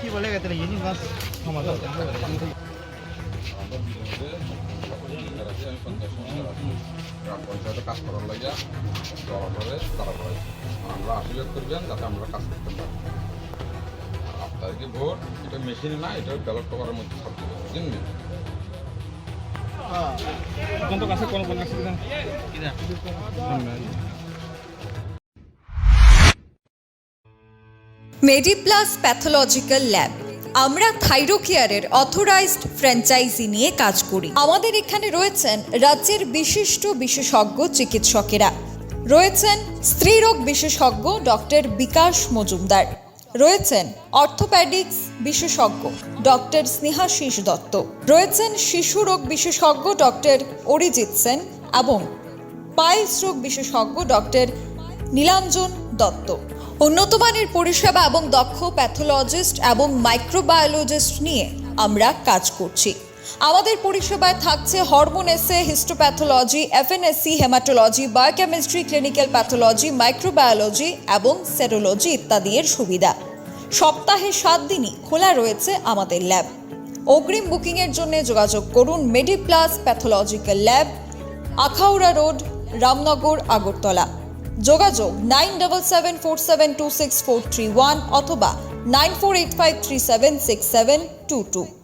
কি বলে গেছে ইউনিভার্স সমাধান পঞ্চায়েতে কাজ করার লাগিয়া জড়া করে তারা করে আমরা আশীর্বাদ করবেন যাতে আমরা কাজ করতে পারি। আর আপনার কি ভোট এটা মেশিনে না, এটা ব্যালট পেপারের মধ্যে থাকতে হবে, বুঝলেন? মেডিপ্লাস প্যাথোলজিক্যাল ল্যাব, আমরা থাইরোকেয়ারের অথরাইজড ফ্র্যাঞ্চাইজি নিয়ে কাজ করি। আমাদের এখানে রয়েছেন রাজ্যের বিশিষ্ট বিশেষজ্ঞ চিকিৎসকেরা, রয়েছেন স্ত্রীরোগ বিশেষজ্ঞ ডক্টর বিকাশ মজুমদার, রয়েছেন অর্থোপ্যাডিক্স বিশেষজ্ঞ ডক্টর স্নেহাশিস দত্ত, রয়েছেন শিশু রোগ বিশেষজ্ঞ ডক্টর অরিজিৎ সেন এবং পাইলস রোগ বিশেষজ্ঞ ডক্টর নীলাঞ্জন দত্ত। উন্নত মানের পরিষেবা এবং দক্ষ প্যাথোলজিস্ট এবং মাইক্রোবায়োলজিস্ট নিয়ে আমরা কাজ করছি। আমাদের পরিষেবায় থাকছে হরমোন এসে, histopathology, FNSC, haematology, biochemistry, clinical pathology, microbiology এবং সেরোলজি ইত্যাদি এর সুবিধা। সপ্তাহে 7 দিনই খোলা রয়েছে আমাদের ল্যাব। অগ্রিম বুকিংয়ের জন্য যোগাযোগ করুন Mediplus pathological lab, Akhaura road, Ramnagar, Agartala. যোগাযোগ 9774726431 অথবা 9485376722।